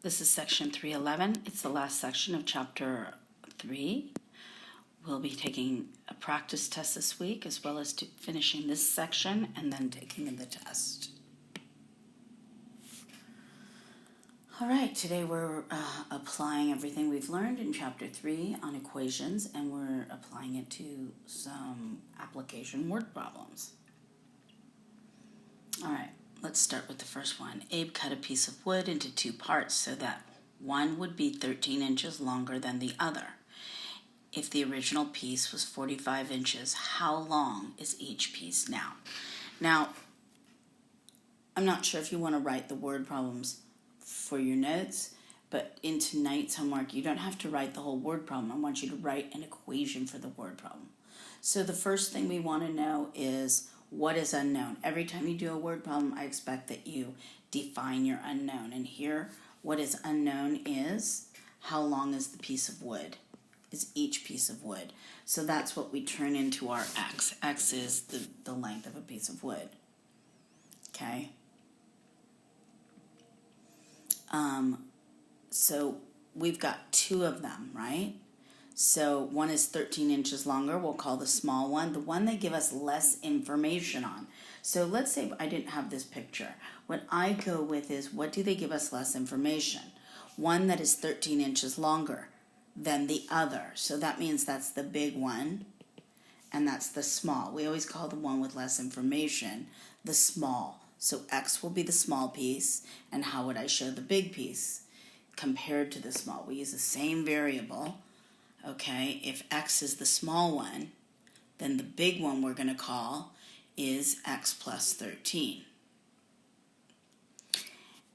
This is section 311. It's the last section of chapter 3. We'll be taking a practice test this week, as well as finishing this section and then taking the test. All right, today we're applying everything we've learned in chapter 3 on equations, and we're applying it to some application word problems. All right, let's start with the first one. Abe cut a piece of wood into 2 parts so that one would be 13 inches longer than the other. If the original piece was 45 inches, how long is each piece now? Now, I'm not sure if you want to write the word problems for your notes, but in tonight's homework, you don't have to write the whole word problem. I want you to write an equation for the word problem. So the first thing we want to know is, what is unknown? Every time you do a word problem, I expect that you define your unknown. And here, what is unknown is, how long is the piece of wood? Is each piece of wood. So that's what we turn into our x. X is the length of a piece of wood. Okay? So we've got 2 of them, right? So one is 13 inches longer. We'll call the small one, the one they give us less information on. So let's say I didn't have this picture. What I go with is, what do they give us less information? One that is 13 inches longer than the other. So that means that's the big one, and that's the small. We always call the one with less information the small. So x will be the small piece, and how would I show the big piece compared to the small? We use the same variable. Okay, if x is the small one, then the big one we're going to call is x plus 13.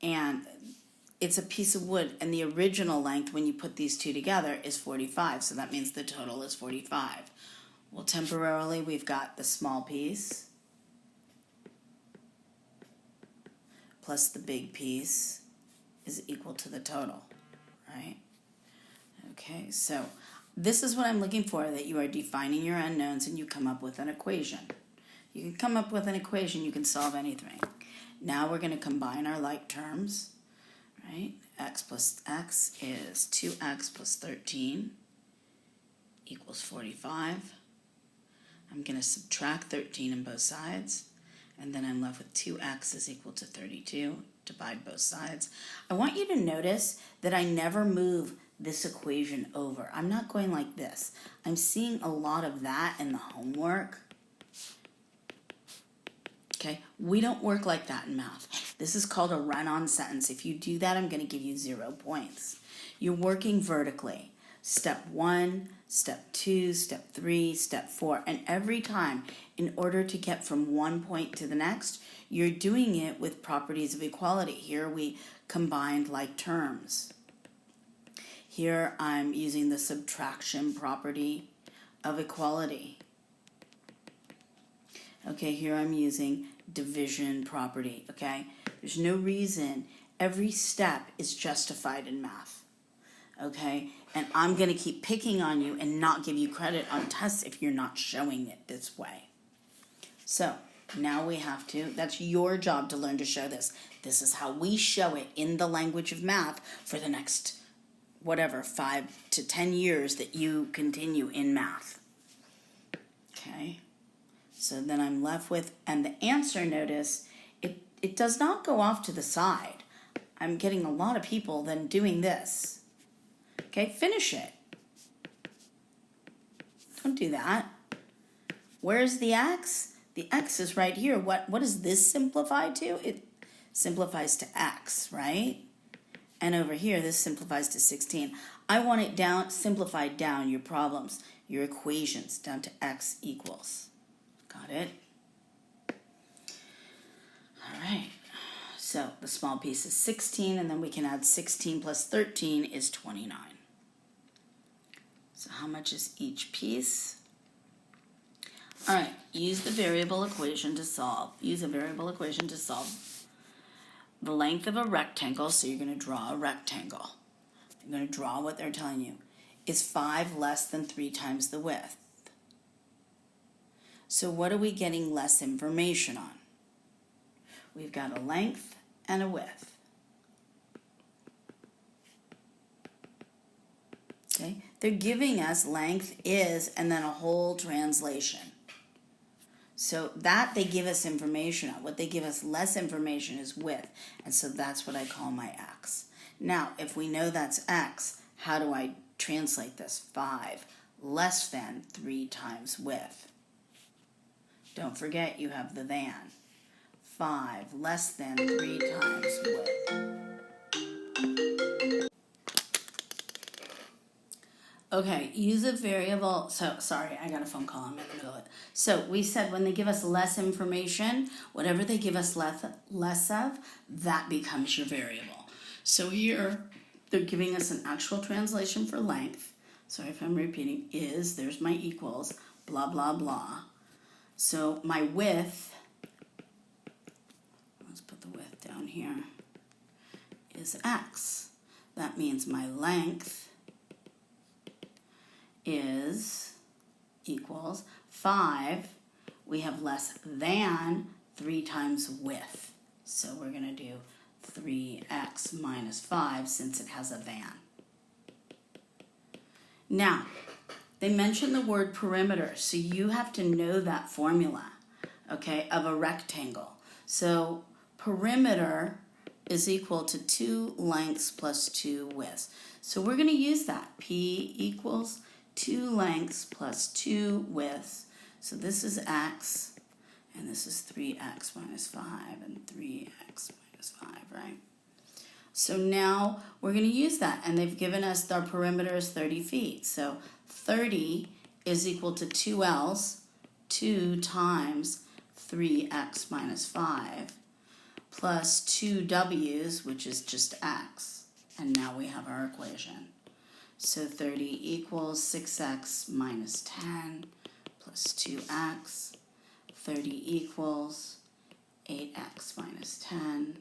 And it's a piece of wood, and the original length when you put these 2 together is 45, so that means the total is 45. Well, temporarily we've got the small piece plus the big piece is equal to the total, right? Okay, so this is what I'm looking for, that you are defining your unknowns and you come up with an equation. You can come up with an equation, you can solve anything. Now we're going to combine our like terms, right? X plus x is 2x plus 13 equals 45. I'm going to subtract 13 on both sides, and then I'm left with 2x is equal to 32. Divide both sides. I want you to notice that I never move this equation over. I'm not going like this. I'm seeing a lot of that in the homework. Okay, we don't work like that in math. This is called a run-on sentence. If you do that, I'm going to give you 0 points. You're working vertically. Step 1, step 2, step 3, step 4. And every time, in order to get from one point to the next, you're doing it with properties of equality. Here we combined like terms. Here I'm using the subtraction property of equality. Okay, here I'm using division property, okay? There's no reason. Every step is justified in math, okay? And I'm going to keep picking on you and not give you credit on tests if you're not showing it this way. So now we have to, that's your job to learn to show this. This is how we show it in the language of math for the next, whatever, 5 to 10 years that you continue in math. Okay, so then I'm left with, and the answer, notice, it does not go off to the side. I'm getting a lot of people then doing this. Okay, finish it. Don't do that. Where's the x? The x is right here. What does this simplify to? It simplifies to x, right? And over here, this simplifies to 16. I want it down, simplified down, your problems, your equations, down to x equals. Got it? All right. So the small piece is 16, and then we can add 16 plus 13 is 29. So how much is each piece? All right, use the variable equation to solve. Use a variable equation to solve the length of a rectangle. So you're going to draw a rectangle. You're going to draw what they're telling you. Is 5 less than 3 times the width? So what are we getting less information on? We've got a length and a width. Okay, they're giving us length is and then a whole translation. So that they give us information on. What they give us less information is width. And so that's what I call my x. Now, if we know that's x, how do I translate this? 5 less than 3 times width. Don't forget you have the than. 5 less than 3 times width. Okay, use a variable. So, sorry, I got a phone call. I'm in the middle of it. So, we said when they give us less information, whatever they give us less of, that becomes your variable. So here, they're giving us an actual translation for length. Sorry if I'm repeating. Is, there's my equals, blah, blah, blah. So, my width, let's put the width down here, is x. That means my length is equals 5, we have less than 3 times width. So we're going to do 3x minus 5 since it has a than. Now, they mentioned the word perimeter, so you have to know that formula, okay, of a rectangle. So perimeter is equal to 2 lengths plus 2 widths. So we're going to use that. P equals 2 lengths plus 2 widths. So this is x, and this is 3x minus 5, and 3x minus 5, right? So now we're going to use that, and they've given us our perimeter is 30 feet. So 30 is equal to 2L's, 2 times 3x minus 5, plus 2W's, which is just x. And now we have our equation. So 30 equals 6x minus 10 plus 2x. 30 equals 8x minus 10.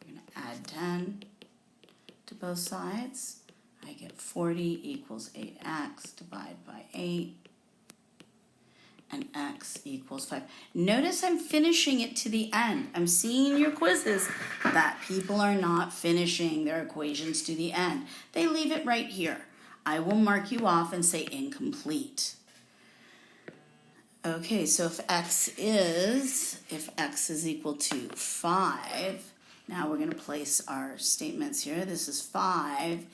We're going to add 10 to both sides. I get 40 equals 8x, divide by 8. And x equals 5. Notice I'm finishing it to the end. I'm seeing in your quizzes that people are not finishing their equations to the end. They leave it right here. I will mark you off and say incomplete. Okay, so if x is equal to 5, now we're going to place our statements here. This is 5,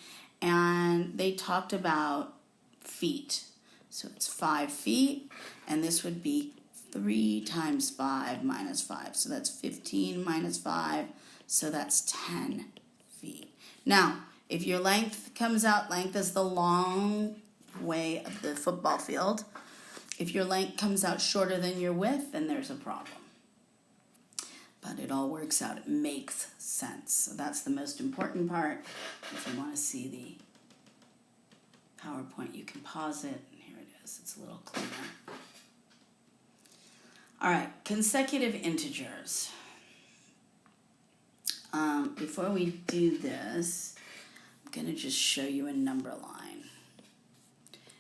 and they talked about feet. So it's 5 feet, and this would be 3 times 5 minus 5. So that's 15 minus 5, so that's 10 feet. Now, if your length comes out, length is the long way of the football field. If your length comes out shorter than your width, then there's a problem. But it all works out. It makes sense. So that's the most important part. If you want to see the PowerPoint, you can pause it. And here it is. It's a little cleaner. All right, consecutive integers. Before we do this, I'm going to just show you a number line.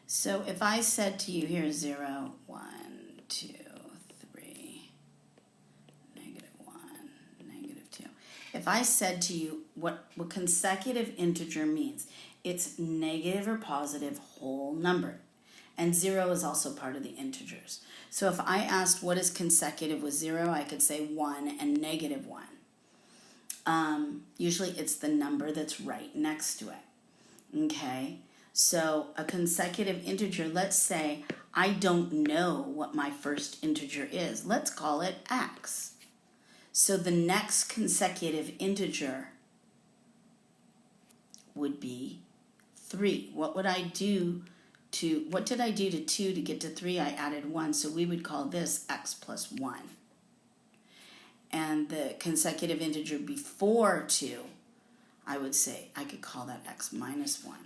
So if I said to you, here's 0, 1, 2, 3, negative 1, negative 2. If I said to you what consecutive integer means, it's negative or positive whole number. And 0 is also part of the integers. So if I asked what is consecutive with 0, I could say 1 and negative 1. Usually it's the number that's right next to it. Okay? So a consecutive integer, let's say I don't know what my first integer is. Let's call it x. So the next consecutive integer would be 3. What did I do to 2 to get to 3? I added 1, so we would call this x plus 1. And the consecutive integer before 2, I would say I could call that x minus 1.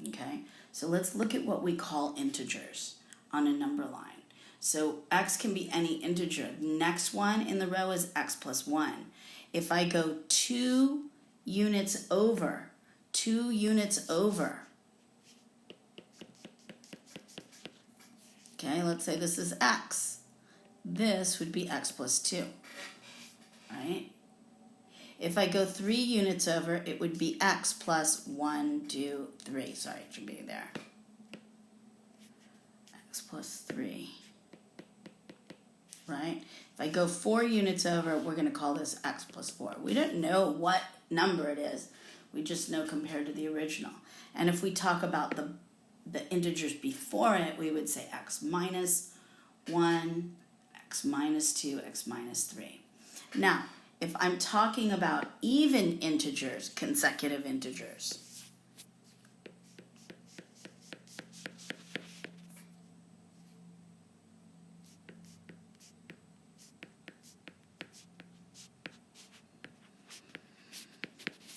Okay, so let's look at what we call integers on a number line. So x can be any integer. The next one in the row is x plus 1. If I go 2 units over, okay, let's say this is x. This would be x plus 2, right? If I go 3 units over, it would be x plus 1, 2, 3. Sorry, it should be there. plus 3, right? If I go 4 units over, we're going to call this x plus 4. We don't know what number it is. We just know compared to the original. And if we talk about the integers before it, we would say x minus 1, x minus 2, x minus 3. Now, if I'm talking about even integers, consecutive integers,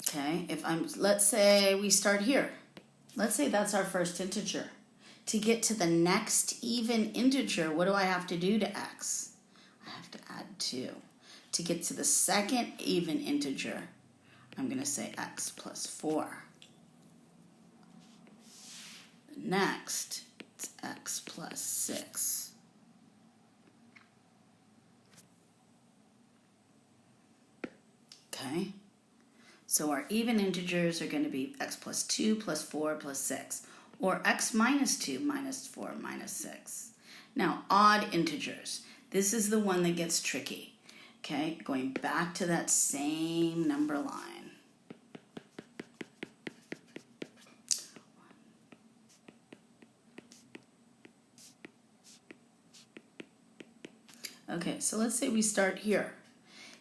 okay, let's say we start here. Let's say that's our first integer. To get to the next even integer, what do I have to do to x? I have to add 2. To get to the second even integer, I'm going to say x plus 4. Next, it's x plus 6. Okay? So our even integers are going to be x plus 2 plus 4 plus 6, or x minus 2 minus 4 minus 6. Now, odd integers. This is the one that gets tricky. Okay, going back to that same number line. Okay, so let's say we start here.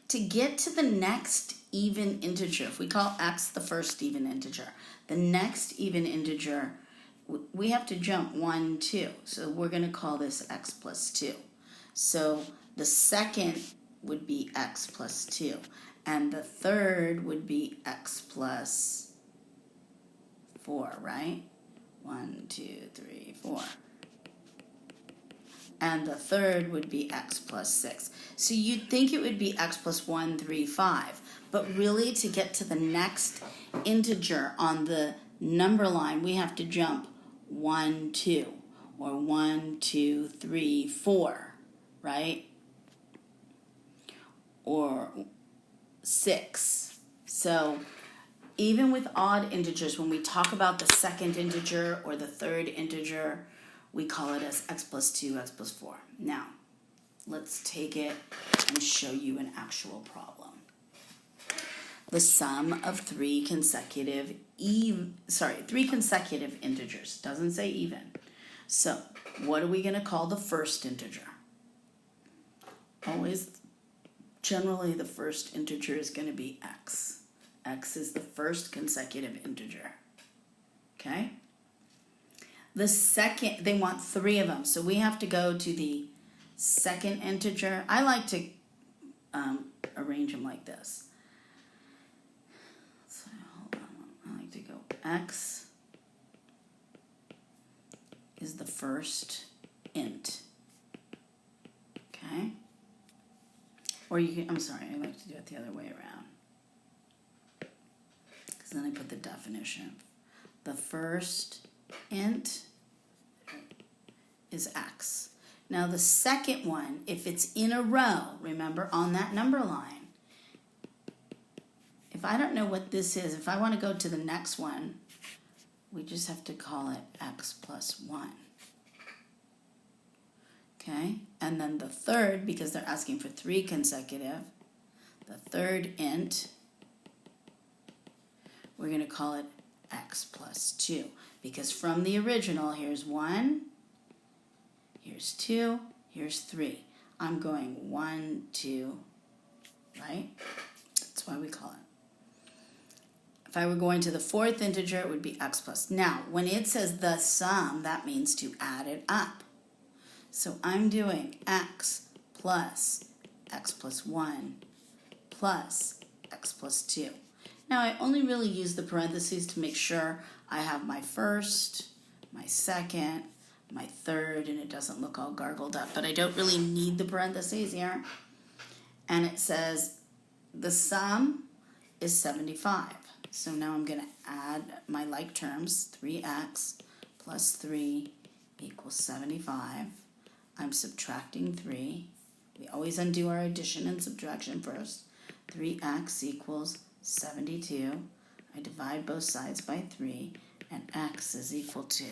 To get to the next even integer, if we call x the first even integer, the next even integer, we have to jump 1, 2. So we're going to call this x plus 2. So the second would be x plus 2. And the third would be x plus 4, right? 1, 2, 3, 4. And the third would be x plus 6. So you'd think it would be x plus 1, 3, 5. But really, to get to the next integer on the number line, we have to jump 1, 2. Or 1, 2, 3, 4. Right? Or 6. So even with odd integers, when we talk about the second integer or the third integer, we call it as x plus 2, x plus 4. Now, let's take it and show you an actual problem. The sum of three consecutive integers. Doesn't say even. So, what are we going to call the first integer? Generally, the first integer is going to be x. X is the first consecutive integer. Okay? The second, they want 3 of them, so we have to go to the second integer. I like to arrange them like this. So, hold on. I like to go x is the first int. Okay? Or you can, I like to do it the other way around. Because then I put the definition. The first int is x. Now the second one, if it's in a row, remember on that number line, if I don't know what this is, if I want to go to the next one, we just have to call it x plus 1. Okay, and then the third, because they're asking for 3 consecutive, the third int, we're going to call it x plus 2. Because from the original, here's 1, here's 2, here's 3. I'm going 1, 2, right? That's why we call it. If I were going to the fourth integer, it would be x plus. Now, when it says the sum, that means to add it up. So I'm doing x plus 1 plus x plus 2. Now, I only really use the parentheses to make sure I have my first, my second, my third, and it doesn't look all gargled up. But I don't really need the parentheses here. And it says the sum is 75. So now I'm going to add my like terms. 3x plus 3 equals 75. I'm subtracting 3. We always undo our addition and subtraction first. 3x equals 72. I divide both sides by 3, and x is equal to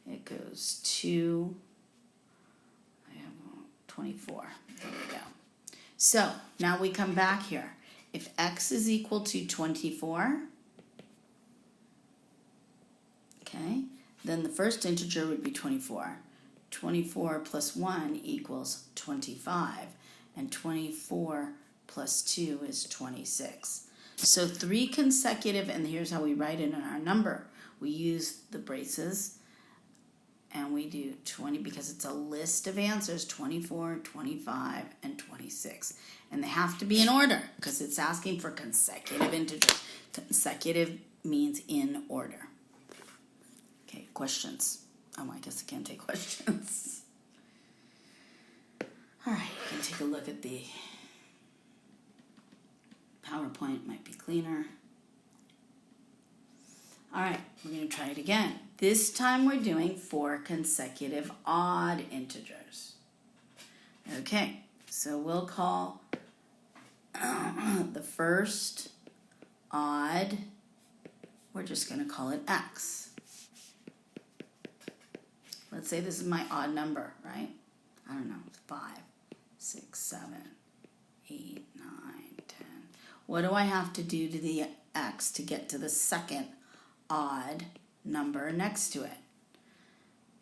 It goes to, I have 24. There we go. So now we come back here. If x is equal to 24, okay, then the first integer would be 24. 24 plus 1 equals 25, and 24 plus 2 is 26. So 3 consecutive, and here's how we write it in our number. We use the braces, and we do 20 because it's a list of answers, 24, 25, and 26. And they have to be in order because it's asking for consecutive integers. Consecutive means in order. Okay, questions? Oh, I guess I can't take questions. All right, you can take a look at the PowerPoint, might be cleaner. All right, we're going to try it again. This time we're doing 4 consecutive odd integers. Okay, so we'll call the first odd, we're just going to call it x. Let's say this is my odd number, right? I don't know, 5, 6, 7, 8, 9, 10. What do I have to do to the x to get to the second odd number next to it?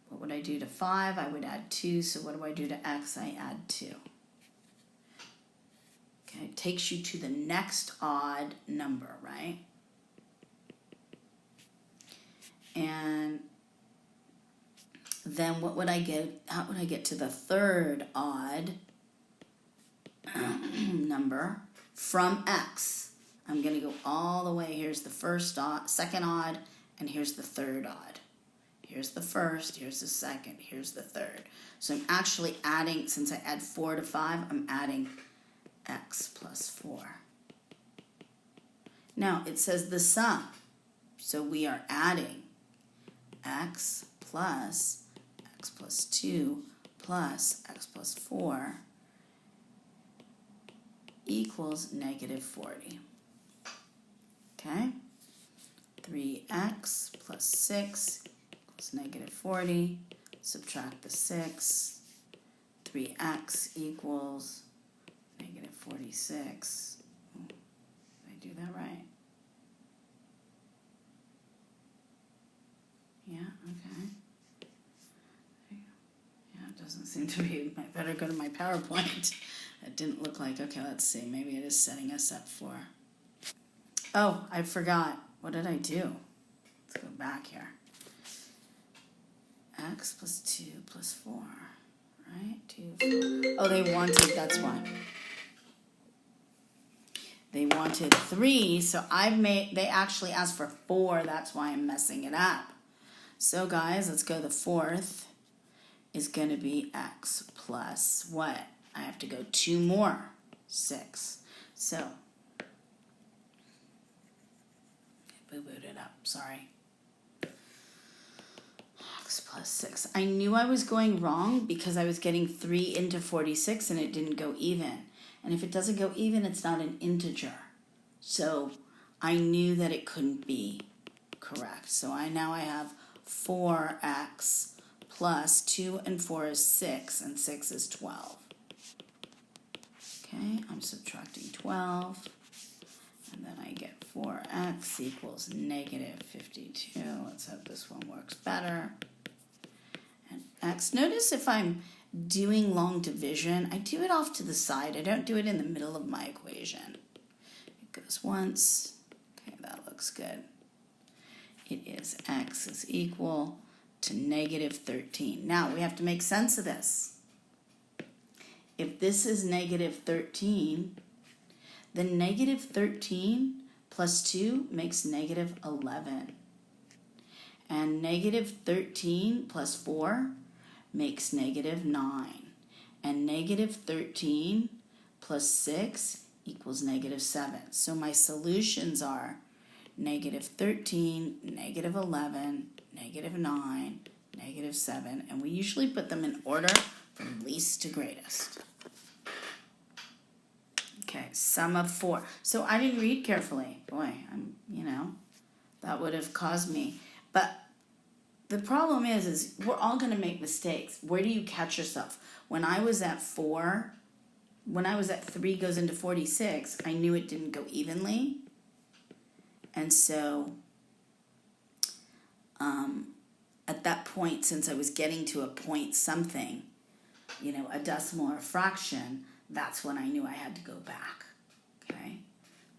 What would I do to 5? I would add 2. So what do I do to x? I add 2. Okay, it takes you to the next odd number, right? And then what would I get? How would I get to the third odd number from x? I'm going to go all the way. Here's the first odd, second odd, and here's the third odd. Here's the first, here's the second, here's the third. So I'm actually adding, since I add 4 to 5, I'm adding x plus 4. Now, it says the sum. So we are adding x plus 2 plus x plus 4 equals negative 40. Okay? 3x plus 6 equals negative 40. Subtract the 6. 3x equals negative 46. Did I do that right? Yeah, okay. Yeah, it doesn't seem to be. I better go to my PowerPoint. It didn't look like, okay, let's see. Maybe it is setting us up for. Oh, I forgot. What did I do? Let's go back here. X plus 2 plus 4, right? 2, 4. Oh, they wanted, that's why. They wanted 3, so they actually asked for 4. That's why I'm messing it up. So guys, let's go. The fourth is going to be x plus what? I have to go 2 more. 6. So, boo-booed it up. Sorry. X plus 6. I knew I was going wrong because I was getting 3 into 46 and it didn't go even. And if it doesn't go even, it's not an integer. So I knew that it couldn't be correct. So now I have 4x plus 2 and 4 is 6, and 6 is 12. Okay, I'm subtracting 12, and then I get 4x equals negative 52. Let's hope this one works better. And x, notice if I'm doing long division, I do it off to the side. I don't do it in the middle of my equation. It goes once. Okay, that looks good. It is x is equal to negative 13. Now, we have to make sense of this. If this is negative 13, then negative 13 plus 2 makes negative 11. And negative 13 plus 4 makes negative 9. And negative 13 plus 6 equals negative 7. So my solutions are negative 13, negative 11, negative 9, negative 7. And we usually put them in order from least to greatest. Okay, sum of 4. So I didn't read carefully. Boy, that would have caused me. But the problem is we're all going to make mistakes. Where do you catch yourself? When I was at 3 goes into 46, I knew it didn't go evenly. And so at that point, since I was getting to a point something, a decimal or a fraction, that's when I knew I had to go back. Okay?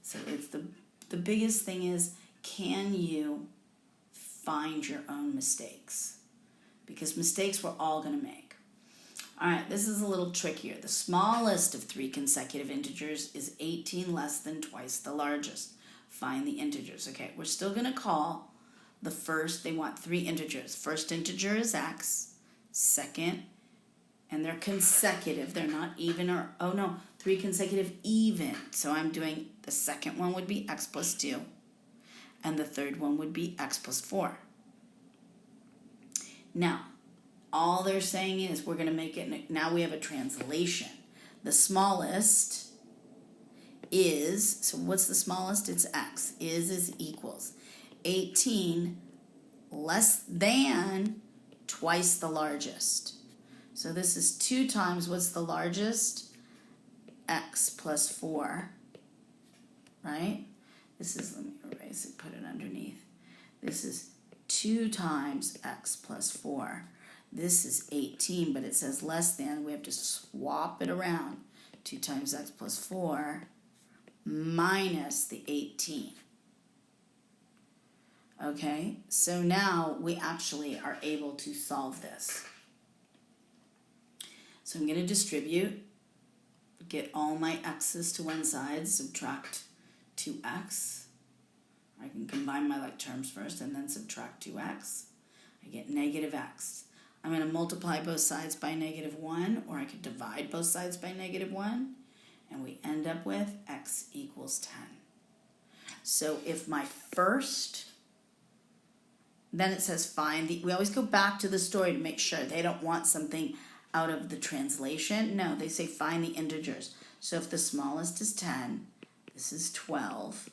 So it's the biggest thing is, can you find your own mistakes? Because mistakes we're all going to make. All right, this is a little trickier. The smallest of 3 consecutive integers is 18 less than twice the largest. Find the integers. Okay, we're still going to call the first, they want 3 integers. First integer is x, second, and they're consecutive. They're not even or, 3 consecutive even. So I'm doing, the second one would be x plus 2, and the third one would be x plus 4. Now, all they're saying is we're going to make it, now we have a translation. The smallest is, so what's the smallest? It's x. Is equals 18 less than twice the largest. So this is 2 times, what's the largest? X plus 4, right? This is, let me erase it, put it underneath. This is 2 times x plus 4. This is 18, but it says less than. We have to swap it around. 2 times x plus 4 minus the 18. Okay, so now we actually are able to solve this. So I'm going to distribute, get all my x's to one side, subtract 2x. I can combine my like terms first and then subtract 2x. I get negative x. I'm going to multiply both sides by -1, or I could divide both sides by -1, and we end up with x equals 10. So if my first, then it says find the, we always go back to the story to make sure they don't want something out of the translation. No, they say find the integers. So if the smallest is 10, this is 12,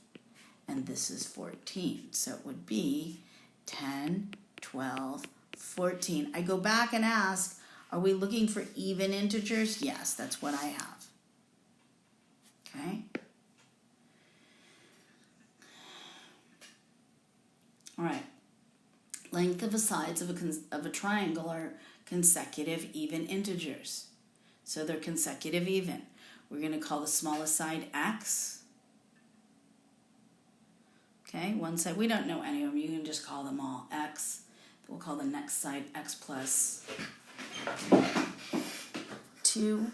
and this is 14. So it would be 10, 12, 14. I go back and ask, are we looking for even integers? Yes, that's what I have. Okay? All right. Length of the sides of a triangle are consecutive even integers. So they're consecutive even. We're going to call the smallest side x. Okay, one side, we don't know any of them. You can just call them all x. We'll call the next side x plus 2.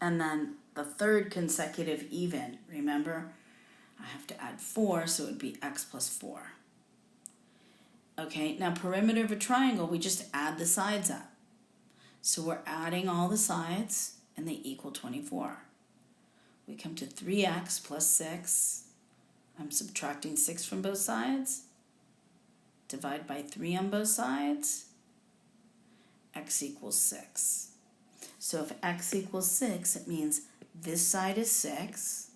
And then the third consecutive even, remember, I have to add 4, so it would be x plus 4. Okay, now perimeter of a triangle, we just add the sides up. So we're adding all the sides, and they equal 24. We come to 3x plus 6. I'm subtracting 6 from both sides. Divide by 3 on both sides. X equals 6. So if x equals 6, it means this side is 6.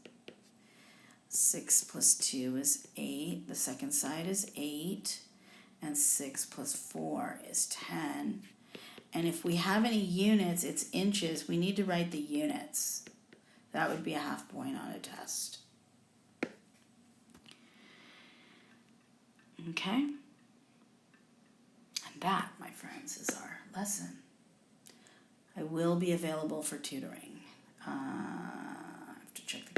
6 plus 2 is 8. The second side is 8. And 6 plus 4 is 10. And if we have any units, it's inches. We need to write the units. That would be a half point on a test. Okay? And that, my friends, is our lesson. I will be available for tutoring. I have to check the